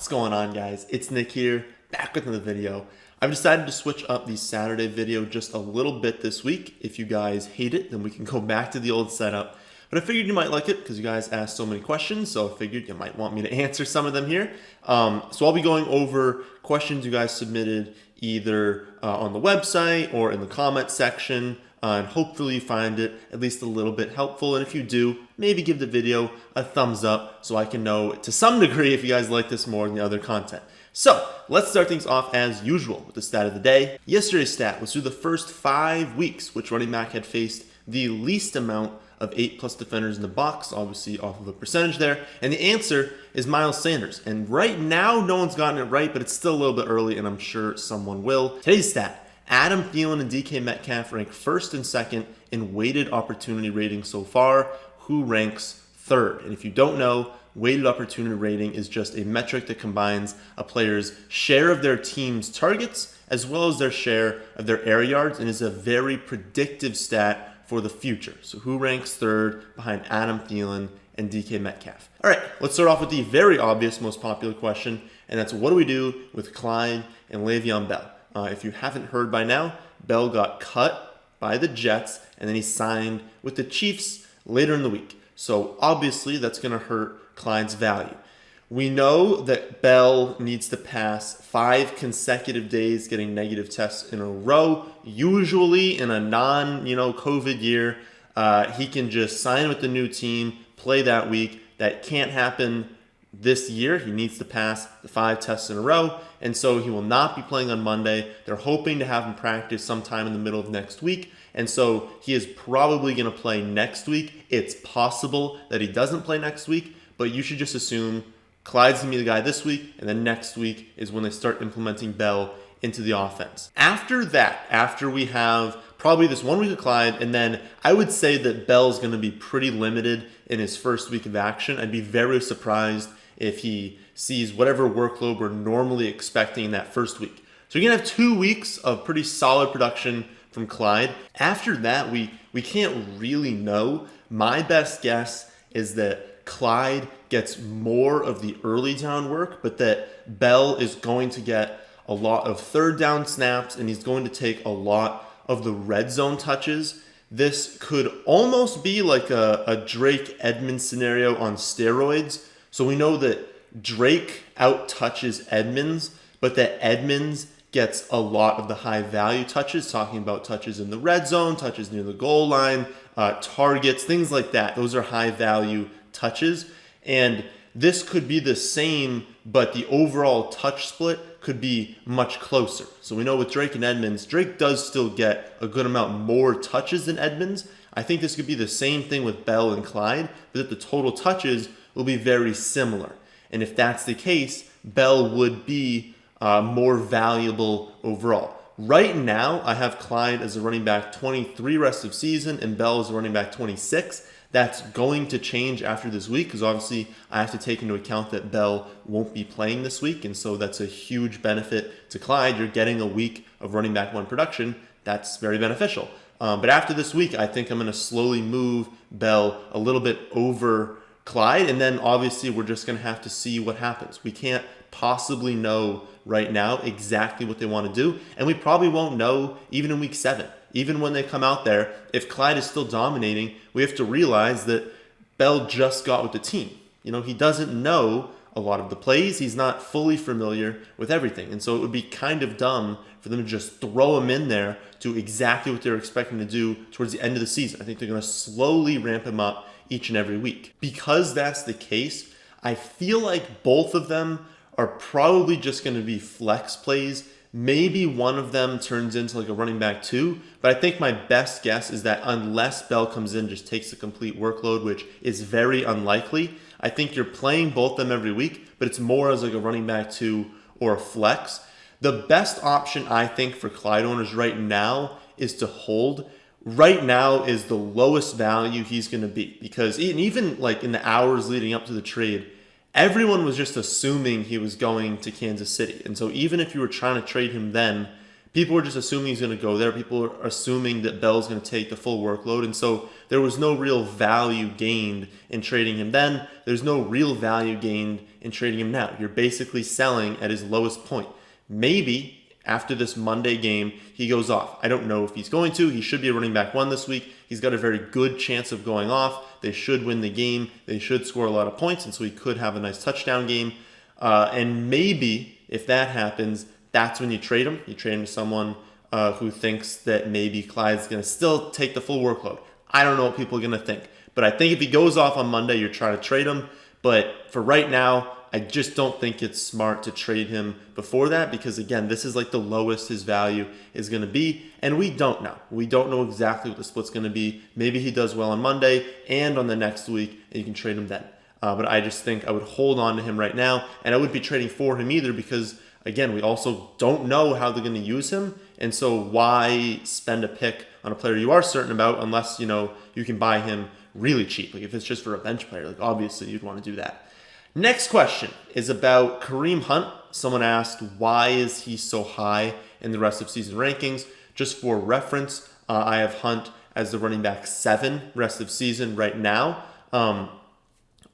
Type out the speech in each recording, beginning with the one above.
What's going on, guys? It's Nick here, back with another video. I've decided to switch up the Saturday video just a little bit this week. If you guys hate it, then we can go back to the old setup. But I figured you might like it because you guys asked so many questions, so I figured you might want me to answer some of them here. So I'll be going over questions you guys submitted either on the website or in the comment section. And hopefully you find it at least a little bit helpful. And if you do, maybe give the video a thumbs up so I can know to some degree if you guys like this more than the other content. So let's start things off as usual with the stat of the day. Yesterday's stat was through the first 5 weeks, which running back had faced the least amount of 8+ defenders in the box, obviously off of a percentage there. And the answer is Miles Sanders. And right now, no one's gotten it right, but it's still a little bit early, and I'm sure someone will. Today's stat. Adam Thielen and DK Metcalf rank first and second in weighted opportunity rating so far. Who ranks third? And if you don't know, weighted opportunity rating is just a metric that combines a player's share of their team's targets as well as their share of their air yards and is a very predictive stat for the future. So who ranks third behind Adam Thielen and DK Metcalf? All right, let's start off with the very obvious, most popular question, and that's what do we do with Clyde and Le'Veon Bell? If you haven't heard by now, Bell got cut by the Jets, and then he signed with the Chiefs later in the week. So obviously that's going to hurt Clyde's value. We know that Bell needs to pass 5 consecutive days getting negative tests in a row. Usually in a non-COVID year, he can just sign with the new team, play that week. That can't happen this year. He needs to pass the 5 tests in a row, and so he will not be playing on Monday. They're hoping to have him practice sometime in the middle of next week, and so he is probably going to play next week. It's possible that he doesn't play next week, but you should just assume Clyde's going to be the guy this week, and then next week is when they start implementing Bell into the offense. After that, after we have probably this 1 week of Clyde, and then I would say that Bell's going to be pretty limited in his first week of action. I'd be very surprised if he sees whatever workload we're normally expecting in that first week. So you're going to have 2 weeks of pretty solid production from Clyde. After that, we can't really know. My best guess is that Clyde gets more of the early down work, but that Bell is going to get a lot of third down snaps, and he's going to take a lot of the red zone touches. This could almost be like a Drake Edmonds scenario on steroids. So we know that Drake out-touches Edmonds, but that Edmonds gets a lot of the high-value touches, talking about touches in the red zone, touches near the goal line, targets, things like that. Those are high-value touches. And this could be the same, but the overall touch split could be much closer. So we know with Drake and Edmonds, Drake does still get a good amount more touches than Edmonds. I think this could be the same thing with Bell and Clyde, but that the total touches will be very similar. And if that's the case, Bell would be more valuable overall. Right now, I have Clyde as a running back 23 rest of season and Bell as a running back 26. That's going to change after this week because obviously I have to take into account that Bell won't be playing this week, and so that's a huge benefit to Clyde. You're getting a week of running back 1 production. That's very beneficial. But after this week, I think I'm going to slowly move Bell a little bit over Clyde, and then obviously we're just going to have to see what happens. We can't possibly know right now exactly what they want to do, and we probably won't know even in week 7. Even when they come out there, if Clyde is still dominating, we have to realize that Bell just got with the team. He doesn't know a lot of the plays. He's not fully familiar with everything, and so it would be kind of dumb for them to just throw him in there to exactly what they're expecting to do towards the end of the season. I think they're going to slowly ramp him up each and every week. Because that's the case, I feel like both of them are probably just going to be flex plays. Maybe one of them turns into like a running back 2, but I think my best guess is that unless Bell comes in, just takes the complete workload, which is very unlikely, I think you're playing both them every week, but it's more as like a running back 2 or a flex. The best option I think for Clyde owners right now is to hold. Right now is the lowest value he's going to be because even like in the hours leading up to the trade, everyone was just assuming he was going to Kansas City. And so even if you were trying to trade him then, People were just assuming he's going to go there. People are assuming that Bell's going to take the full workload. And so there was no real value gained in trading him then. There's no real value gained in trading him now. You're basically selling at his lowest point. Maybe after this Monday game, he goes off. I don't know if he's going to. He should be a running back 1 this week. He's got a very good chance of going off. They should win the game. They should score a lot of points, and so he could have a nice touchdown game. And maybe if that happens, that's when you trade him. You trade him to someone who thinks that maybe Clyde's going to still take the full workload. I don't know what people are going to think. But I think if he goes off on Monday, you're trying to trade him. But for right now, I just don't think it's smart to trade him before that because, again, this is like the lowest his value is going to be. And we don't know. We don't know exactly what the split's going to be. Maybe he does well on Monday and on the next week, and you can trade him then. But I just think I would hold on to him right now. And I wouldn't be trading for him either because, again, we also don't know how they're going to use him. And so why spend a pick on a player you are certain about unless, you can buy him really cheap. Like if it's just for a bench player, like obviously you'd want to do that. Next question is about Kareem Hunt. Someone asked, why is he so high in the rest of season rankings? Just for reference, I have Hunt as the running back 7 rest of season right now.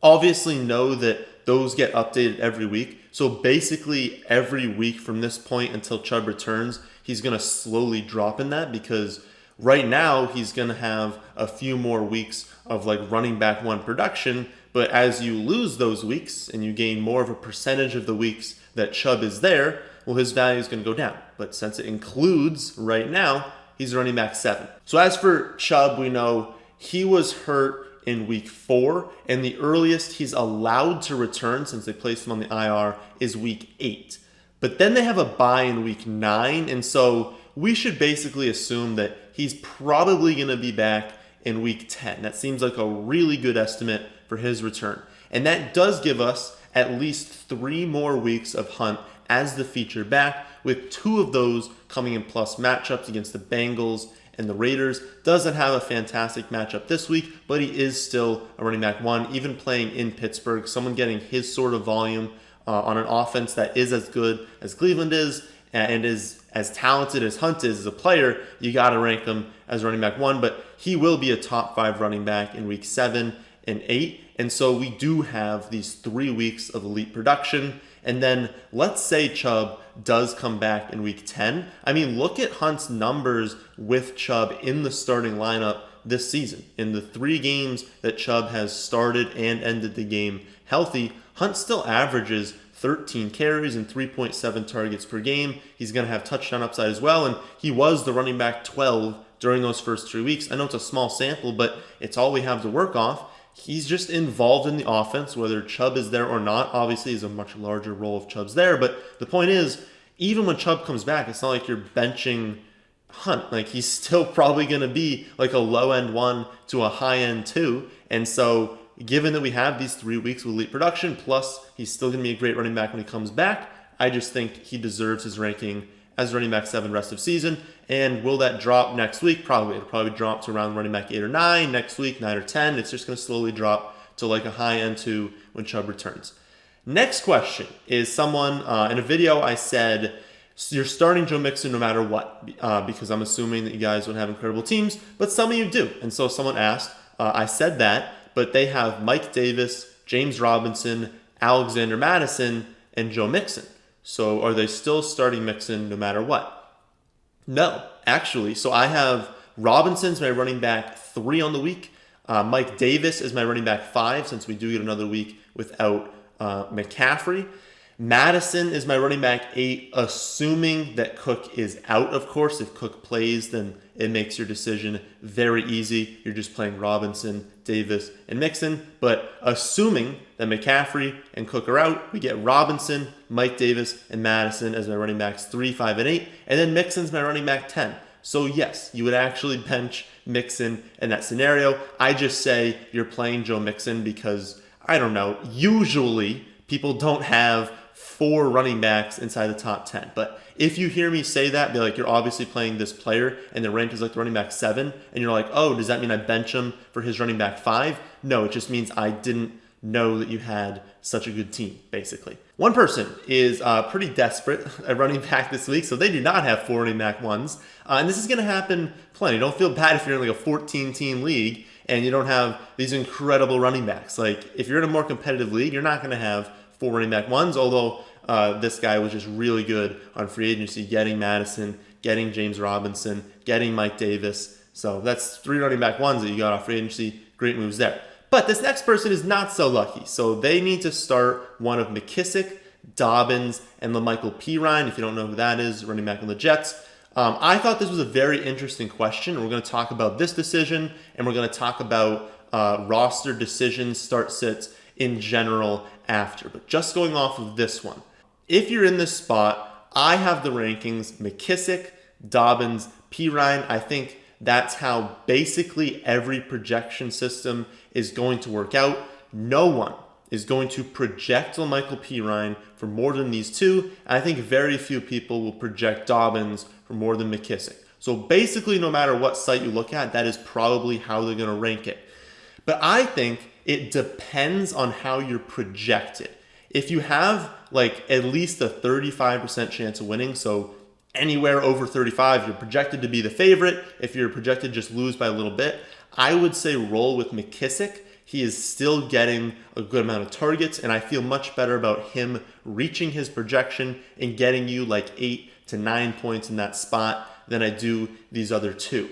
Obviously know that those get updated every week. So basically every week from this point until Chubb returns, he's going to slowly drop in that because right now he's going to have a few more weeks of like running back 1 production. But as you lose those weeks and you gain more of a percentage of the weeks that Chubb is there, well, his value is going to go down. But since it includes right now, he's running back 7. So as for Chubb, we know he was hurt in week 4, and the earliest he's allowed to return since they placed him on the IR is week 8. But then they have a bye in week 9, and so we should basically assume that he's probably going to be back in week 10. That seems like a really good estimate for his return. And that does give us at least 3 more weeks of Hunt as the feature back, with 2 of those coming in plus matchups against the Bengals and the Raiders. Doesn't have a fantastic matchup this week, but he is still a running back 1, even playing in Pittsburgh. Someone getting his sort of volume on an offense that is as good as Cleveland is and is as talented as Hunt is as a player, you got to rank him as running back 1, but he will be a top 5 running back in week 7 and 8. And so we do have these 3 weeks of elite production. And then let's say Chubb does come back in week 10. I mean, look at Hunt's numbers with Chubb in the starting lineup this season. In the 3 games that Chubb has started and ended the game healthy, Hunt still averages 13 carries and 3.7 targets per game. He's going to have touchdown upside as well. And he was the running back 12 during those first 3 weeks. I know it's a small sample, but it's all we have to work off. He's just involved in the offense, whether Chubb is there or not. Obviously, is a much larger role if Chubb's there. But the point is, even when Chubb comes back, it's not like you're benching Hunt. Like, he's still probably going to be like a low-end 1 to a high-end 2. And so, given that we have these 3 weeks with elite production, plus he's still going to be a great running back when he comes back, I just think he deserves his ranking as running back 7 rest of season. And will that drop next week? Probably. It'll probably drop to around running back 8 or 9 next week, 9 or 10. It's just going to slowly drop to like a high end 2 when Chubb returns. Next question is someone, in a video I said, you're starting Joe Mixon no matter what, because I'm assuming that you guys would have incredible teams, but some of you do. And so someone asked, I said that, but they have Mike Davis, James Robinson, Alexander Madison, and Joe Mixon. So are they still starting Mixon no matter what? No, actually. So I have Robinson's my running back 3 on the week. Mike Davis is my running back 5 since we do get another week without McCaffrey. Madison is my running back 8, assuming that Cook is out, of course. If Cook plays, then it makes your decision very easy. You're just playing Robinson, Davis, and Mixon. But assuming that McCaffrey and Cook are out, we get Robinson, Mike Davis, and Madison as my running backs 3, 5, and 8. And then Mixon's my running back 10. So yes, you would actually bench Mixon in that scenario. I just say you're playing Joe Mixon because, I don't know, usually people don't have 4 running backs inside the top 10. But if you hear me say that, be like, you're obviously playing this player and the rank is like the running back 7, and you're like, oh, does that mean I bench him for his running back 5? No, it just means I didn't know that you had such a good team, basically. One person is pretty desperate at running back this week, so they do not have 4 running back ones. And this is going to happen plenty. Don't feel bad if you're in like a 14-team league and you don't have these incredible running backs. Like, if you're in a more competitive league, you're not going to have 4 running back ones, although this guy was just really good on free agency, getting Madison, getting James Robinson, getting Mike Davis. So that's 3 running back ones that you got off free agency. Great moves there. But this next person is not so lucky. So they need to start one of McKissic, Dobbins, and LaMichael Perine. If you don't know who that is, running back on the Jets. I thought this was a very interesting question. We're going to talk about this decision, and we're going to talk about roster decisions, start sits in general after. But just going off of this one, if you're in this spot, I have the rankings McKissic, Dobbins, Perine. I think that's how basically every projection system is going to work out. No one is going to project LaMichael Perine for more than these 2. I think very few people will project Dobbins for more than McKissic. So basically, no matter what site you look at, that is probably how they're going to rank it. But I think it depends on how you're projected. If you have like at least a 35% chance of winning, so anywhere over 35, you're projected to be the favorite. If you're projected just lose by a little bit, I would say roll with McKissic. He is still getting a good amount of targets, and I feel much better about him reaching his projection and getting you like 8 to 9 points in that spot than I do these other 2.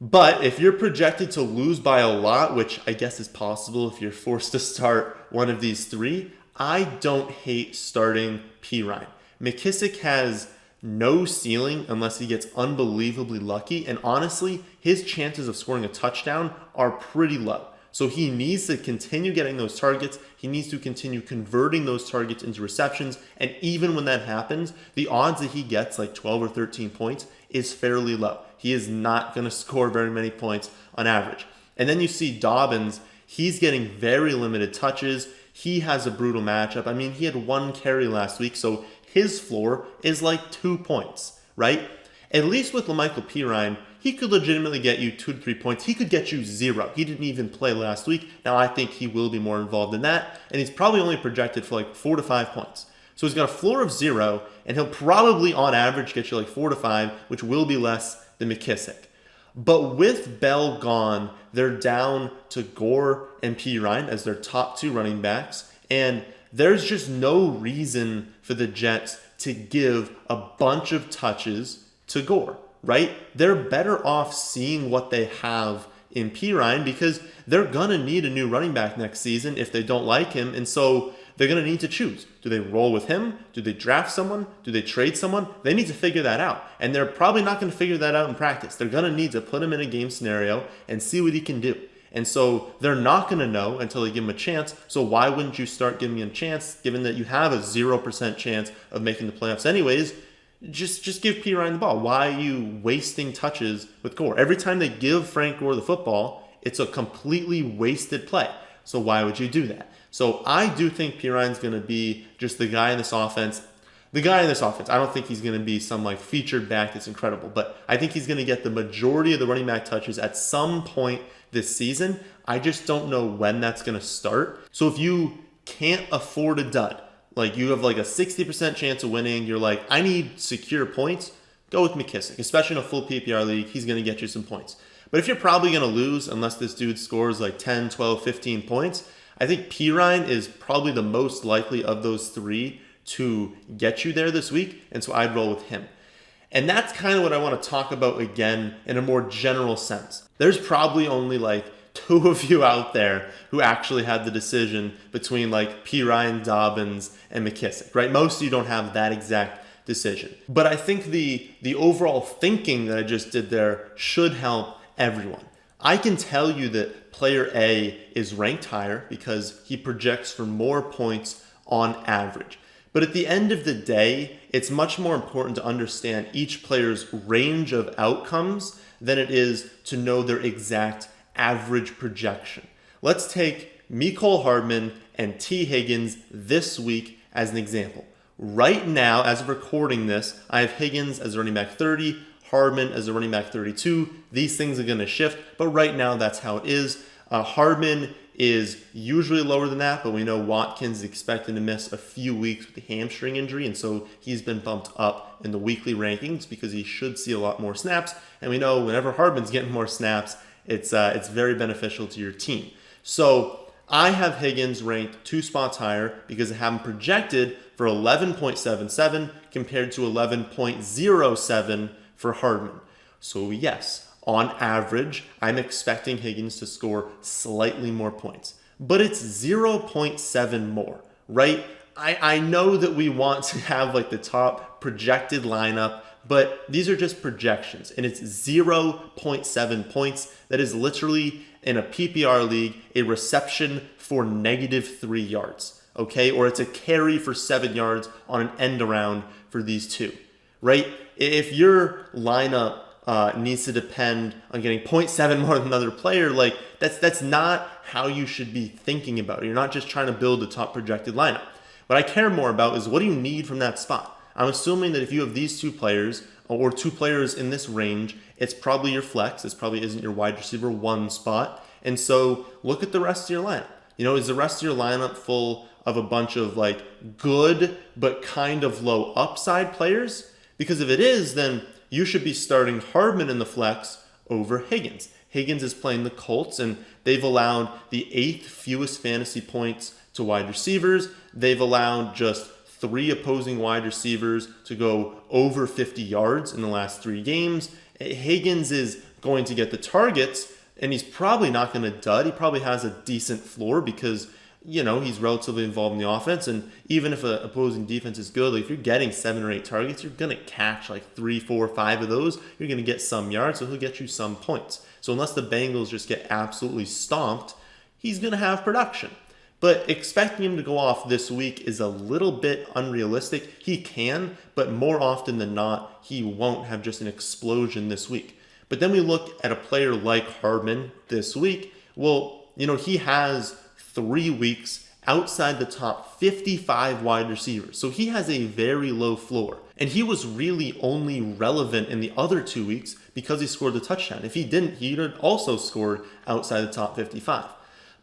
But if you're projected to lose by a lot, which I guess is possible if you're forced to start one of these 3, I don't hate starting Perine. McKissic has no ceiling unless he gets unbelievably lucky, and honestly, his chances of scoring a touchdown are pretty low. So he needs to continue getting those targets. He needs to continue converting those targets into receptions, and even when that happens, the odds that he gets like 12 or 13 points is fairly low. He is not going to score very many points on average. And then you see Dobbins, he's getting very limited touches. He has a brutal matchup. I mean, he had 1 carry last week, so his floor is like 2 points, right? At least with LaMichael Perine, he could legitimately get you 2 to 3 points. He could get you 0. He didn't even play last week. Now, I think he will be more involved in that, and he's probably only projected for like 4 to 5 points. So he's got a floor of 0, and he'll probably, on average, get you like 4 to 5, which will be less than McKissic. But with Bell gone, they're down to Gore and Perine as their top 2 running backs, and there's just no reason for the Jets to give a bunch of touches to Gore, right? They're better off seeing what they have in Perine because they're going to need a new running back next season if they don't like him, and so they're going to need to choose. Do they roll with him? Do they draft someone? Do they trade someone? They need to figure that out, and they're probably not going to figure that out in practice. They're going to need to put him in a game scenario and see what he can do. And so they're not going to know until they give him a chance. So why wouldn't you start giving him a chance, given that you have a 0% chance of making the playoffs anyways? Just give Perine the ball. Why are you wasting touches with Gore? Every time they give Frank Gore the football, it's a completely wasted play. So why would you do that? So I do think Perine's going to be just the guy in this offense. I don't think he's going to be some like featured back that's incredible, but I think he's going to get the majority of the running back touches at some point this season. I just don't know when that's going to start. So if you can't afford a dud, like you have like a 60% chance of winning, you're like, I need secure points, go with McKissic, especially in a full PPR league. He's going to get you some points. But if you're probably going to lose unless this dude scores like 10, 12, 15 points, I think Perine is probably the most likely of those 3 to get you there this week, and so I'd roll with him. And that's kind of what I want to talk about again in a more general sense. There's probably only like 2 of you out there who actually had the decision between like Perine, Dobbins, and McKissic, right? Most of you don't have that exact decision. But I think the overall thinking that I just did there should help everyone. I can tell you that player A is ranked higher because he projects for more points on average. But at the end of the day, it's much more important to understand each player's range of outcomes than it is to know their exact average projection. Let's take Mecole Hardman and T. Higgins this week as an example. Right now, as of recording this, I have Higgins as a running back 30, Hardman as a running back 32. These things are going to shift, but right now that's how it is. Hardman is usually lower than that, but we know Watkins is expected to miss a few weeks with the hamstring injury, and so he's been bumped up in the weekly rankings because he should see a lot more snaps. And we know whenever Hardman's getting more snaps, it's very beneficial to your team. So I have Higgins ranked 2 spots higher because I have him projected for 11.77 compared to 11.07 for Hardman. So yes, on average, I'm expecting Higgins to score slightly more points, but it's 0.7 more, right? I know that we want to have like the top projected lineup, but these are just projections, and it's 0.7 points. That is literally, in a PPR league, a reception for -3 yards, okay? Or it's a carry for 7 yards on an end around for these two, right? If your lineup needs to depend on getting 0.7 more than another player, like that's not how you should be thinking about it. You're not just trying to build a top projected lineup. What I care more about is what do you need from that spot? I'm assuming that if you have these 2 players or 2 players in this range, it's probably your flex. This probably isn't your wide receiver 1 spot. And so look at the rest of your lineup. You know, is the rest of your lineup full of a bunch of like good but kind of low upside players? Because if it is, then you should be starting Hardman in the flex over Higgins. Higgins is playing the Colts, and they've allowed the 8th fewest fantasy points to wide receivers. They've allowed just 3 opposing wide receivers to go over 50 yards in the last 3 games. Higgins is going to get the targets, and he's probably not going to dud. He probably has a decent floor because, you know, he's relatively involved in the offense, and even if an opposing defense is good, like if you're getting 7 or 8 targets, you're going to catch like 3, 4, 5 of those. You're going to get some yards, so he'll get you some points. So unless the Bengals just get absolutely stomped, he's going to have production. But expecting him to go off this week is a little bit unrealistic. He can, but more often than not, he won't have just an explosion this week. But then we look at a player like Hardman this week. Well, you know, he has 3 weeks outside the top 55 wide receivers. So he has a very low floor. And he was really only relevant in the other 2 weeks because he scored the touchdown. If he didn't, he'd have also scored outside the top 55.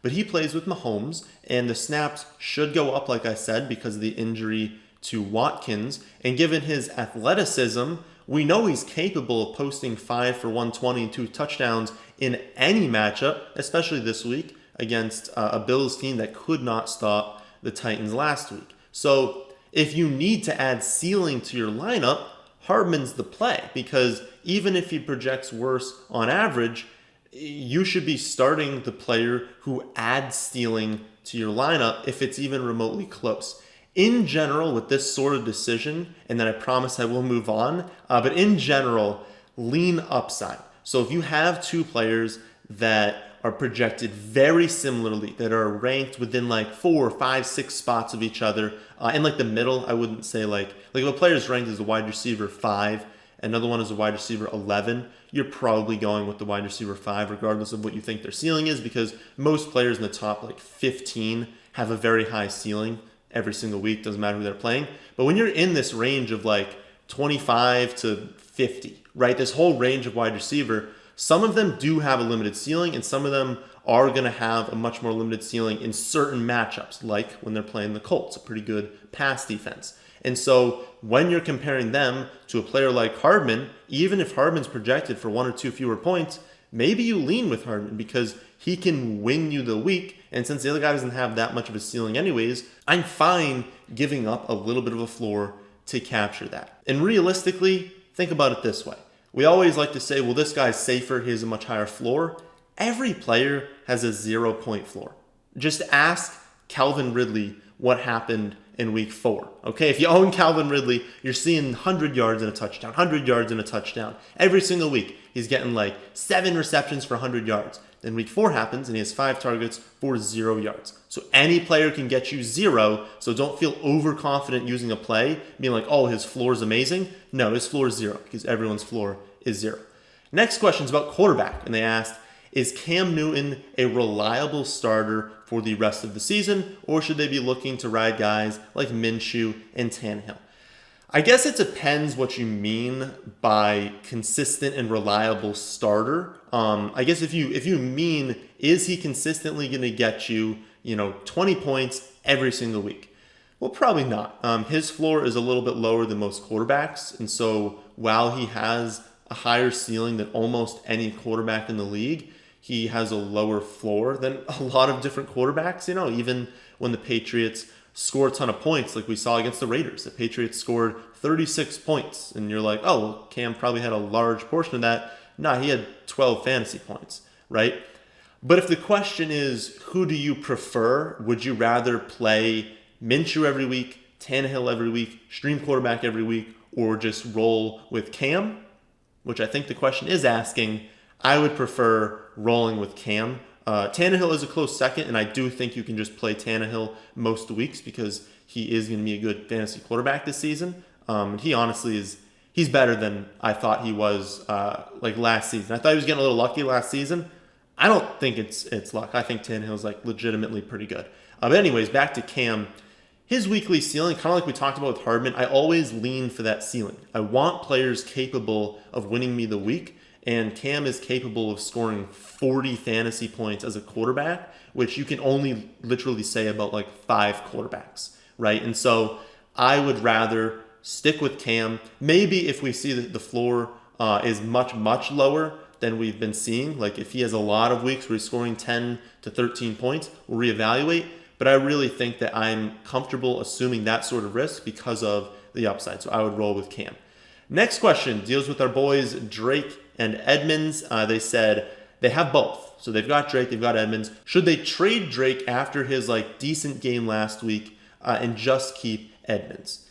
But he plays with Mahomes, and the snaps should go up, like I said, because of the injury to Watkins. And given his athleticism, we know he's capable of posting 5 for 120 and 2 touchdowns in any matchup, especially this week against a Bills team that could not stop the Titans last week. So if you need to add ceiling to your lineup, Hardman's the play, because even if he projects worse on average, you should be starting the player who adds ceiling to your lineup if it's even remotely close. In general, with this sort of decision, and then I promise I will move on, but in general, lean upside. So if you have 2 players that are projected very similarly, that are ranked within like 4, 5, 6 spots of each other, in like the middle, I wouldn't say like if a player is ranked as a wide receiver 5, another one is a wide receiver 11, you're probably going with the wide receiver 5 regardless of what you think their ceiling is, because most players in the top like 15 have a very high ceiling every single week, doesn't matter who they're playing. But when you're in this range of like 25 to 50, right, this whole range of wide receiver, some of them do have a limited ceiling, and some of them are going to have a much more limited ceiling in certain matchups, like when they're playing the Colts, a pretty good pass defense. And so when you're comparing them to a player like Hardman, even if Hardman's projected for 1 or 2 fewer points, maybe you lean with Hardman because he can win you the week. And since the other guy doesn't have that much of a ceiling anyways, I'm fine giving up a little bit of a floor to capture that. And realistically, think about it this way. We always like to say, well, this guy's safer, he has a much higher floor. Every player has a 0-point floor. Just ask Calvin Ridley what happened in week 4. Okay, if you own Calvin Ridley, you're seeing 100 yards and a touchdown, 100 yards and a touchdown. Every single week, he's getting like 7 receptions for 100 yards. Then week 4 happens and he has 5 targets for 0 yards. So any player can get you 0, so don't feel overconfident using a play, being like, oh, his floor is amazing. No, his floor is 0, because everyone's floor is 0. Next question is about quarterback, and they asked, is Cam Newton a reliable starter for the rest of the season, or should they be looking to ride guys like Minshew and Tannehill? I guess it depends what you mean by consistent and reliable starter. I guess if you mean, is he consistently going to get you, 20 points every single week? Well, probably not. His floor is a little bit lower than most quarterbacks, and so while he has a higher ceiling than almost any quarterback in the league, he has a lower floor than a lot of different quarterbacks. Even when the Patriots score a ton of points, like we saw against the Raiders, the Patriots scored 36 points, and you're like, oh, well, Cam probably had a large portion of that. Nah, he had 12 fantasy points, right? But if the question is, who do you prefer? Would you rather play Minshew every week, Tannehill every week, stream quarterback every week, or just roll with Cam? Which I think the question is asking. I would prefer rolling with Cam. Tannehill is a close second, and I do think you can just play Tannehill most weeks because he is going to be a good fantasy quarterback this season. He honestly he's better than I thought he was like last season. I thought he was getting a little lucky last season. I don't think it's luck. I think Tannehill's like legitimately pretty good. But anyways, back to Cam. His weekly ceiling, kind of like we talked about with Hardman, I always lean for that ceiling. I want players capable of winning me the week, and Cam is capable of scoring 40 fantasy points as a quarterback, which you can only literally say about like 5 quarterbacks, right? And so I would rather stick with Cam. Maybe if we see that the floor is much, much lower than we've been seeing, like if he has a lot of weeks where he's scoring 10 to 13 points, we'll reevaluate. But I really think that I'm comfortable assuming that sort of risk because of the upside. So I would roll with Cam. Next question deals with our boys Drake and Edmonds. They said they have both. So they've got Drake, they've got Edmonds. Should they trade Drake after his decent game last week and just keep Edmonds?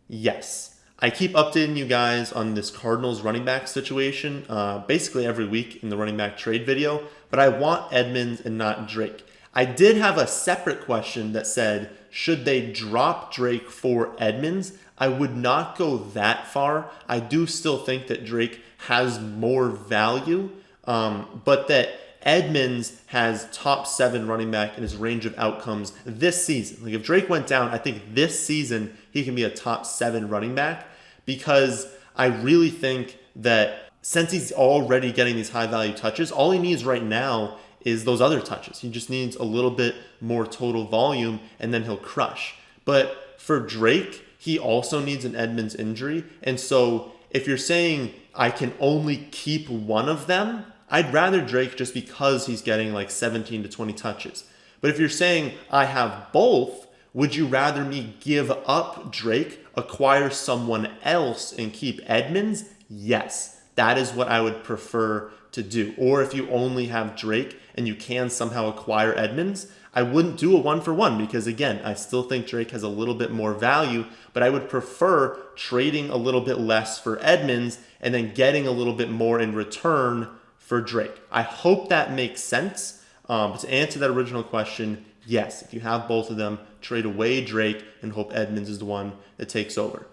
Yes. I keep updating you guys on this Cardinals running back situation basically every week in the running back trade video, but I want Edmonds and not Drake. I did have a separate question that said, should they drop Drake for Edmonds? I would not go that far. I do still think that Drake has more value, but that Edmonds has top 7 running back in his range of outcomes this season. Like if Drake went down, I think this season he can be a top 7 running back because I really think that since he's already getting these high value touches, all he needs right now is those other touches. He just needs a little bit more total volume and then he'll crush. But for Drake, he also needs an Edmonds injury. And so if you're saying I can only keep one of them, I'd rather Drake just because he's getting 17 to 20 touches. But if you're saying I have both, would you rather me give up Drake, acquire someone else, and keep Edmonds? Yes, that is what I would prefer to do. Or if you only have Drake and you can somehow acquire Edmonds, I wouldn't do a 1-for-1 because again, I still think Drake has a little bit more value, but I would prefer trading a little bit less for Edmonds and then getting a little bit more in return for Drake. I hope that makes sense. But to answer that original question, yes, if you have both of them, trade away Drake and hope Edmonds is the one that takes over.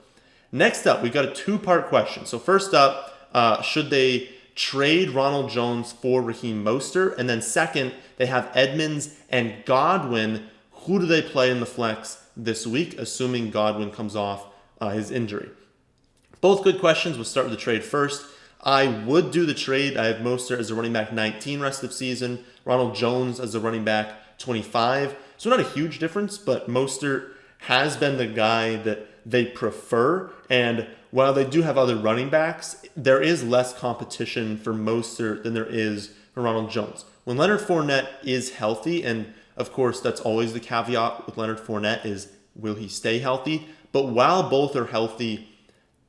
Next up, we've got a 2-part question. So first up, should they trade Ronald Jones for Raheem Mostert? And then second, they have Edmonds and Godwin. Who do they play in the flex this week, assuming Godwin comes off his injury? Both good questions. We'll start with the trade first. I would do the trade. I have Mostert as a running back 19 rest of season, Ronald Jones as a running back 25. So not a huge difference, but Mostert has been the guy that they prefer. And while they do have other running backs, there is less competition for Mostert than there is for Ronald Jones. When Leonard Fournette is healthy, and of course that's always the caveat with Leonard Fournette is, will he stay healthy? But while both are healthy,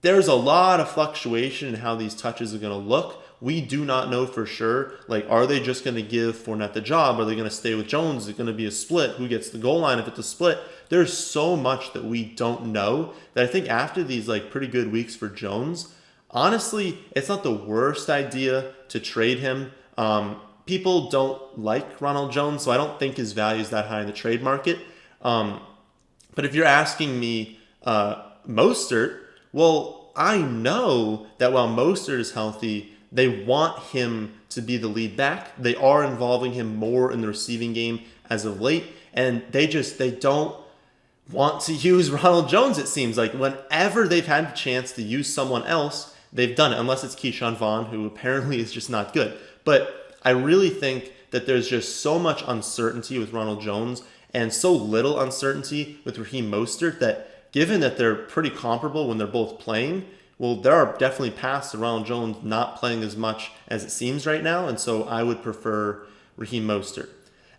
there's a lot of fluctuation in how these touches are going to look. We do not know for sure. Are they just going to give Fournette the job? Are they going to stay with Jones? Is it going to be a split? Who gets the goal line if it's a split? There's so much that we don't know that I think after these pretty good weeks for Jones, honestly, it's not the worst idea to trade him. People don't like Ronald Jones, so I don't think his value is that high in the trade market. But if you're asking me Mostert, well, I know that while Mostert is healthy, they want him to be the lead back. They are involving him more in the receiving game as of late, and they want to use Ronald Jones, it seems like. Whenever they've had a chance to use someone else, they've done it, unless it's Keyshawn Vaughn, who apparently is just not good. But I really think that there's just so much uncertainty with Ronald Jones and so little uncertainty with Raheem Mostert that given that they're pretty comparable when they're both playing, well, there are definitely paths to Ronald Jones not playing as much as it seems right now, and so I would prefer Raheem Mostert.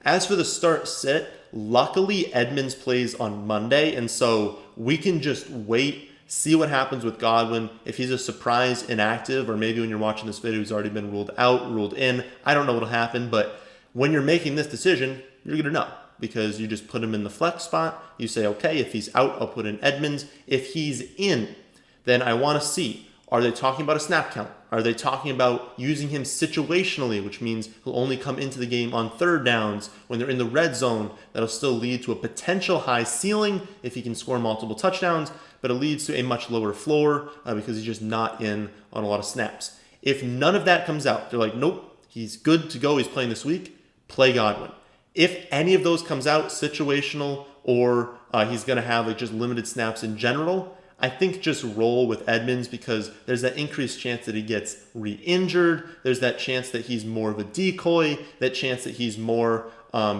As for the start-sit, luckily Edmonds plays on Monday, and so we can just wait, see what happens with Godwin. If he's a surprise inactive, or maybe when you're watching this video he's already been ruled out, ruled in, I don't know what'll happen, but when you're making this decision, you're going to know because you just put him in the flex spot. You say, okay, if he's out, I'll put in Edmonds. If he's in, then I want to see, are they talking about a snap count? Are they talking about using him situationally, which means he'll only come into the game on third downs when they're in the red zone? That'll still lead to a potential high ceiling if he can score multiple touchdowns, but it leads to a much lower floor because he's just not in on a lot of snaps. If none of that comes out, they're like, nope, he's good to go, he's playing this week, play Godwin. If any of those comes out, situational, or he's going to have like just limited snaps in general, I think just roll with Edmonds because there's that increased chance that he gets re-injured. There's that chance that he's more of a decoy, that chance that he's more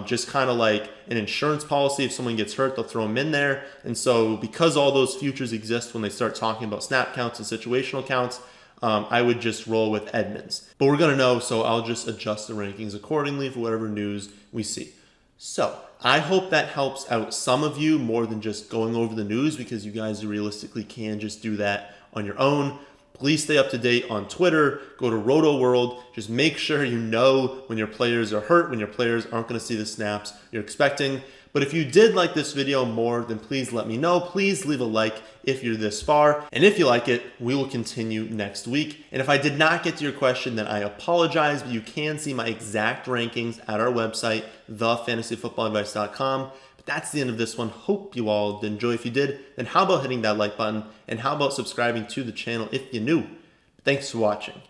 just kind of like an insurance policy. If someone gets hurt, they'll throw him in there. And so because all those futures exist when they start talking about snap counts and situational counts, I would just roll with Edmonds. But we're going to know, so I'll just adjust the rankings accordingly for whatever news we see. So I hope that helps out some of you more than just going over the news because you guys realistically can just do that on your own. Please stay up to date on Twitter. Go to Roto World. Just make sure you know when your players are hurt, when your players aren't going to see the snaps you're expecting. But if you did like this video more, then please let me know. Please leave a like if you're this far. And if you like it, we will continue next week. And if I did not get to your question, then I apologize, but you can see my exact rankings at our website, thefantasyfootballadvice.com. But that's the end of this one. Hope you all did enjoy. If you did, then how about hitting that like button? And how about subscribing to the channel if you're new? Thanks for watching.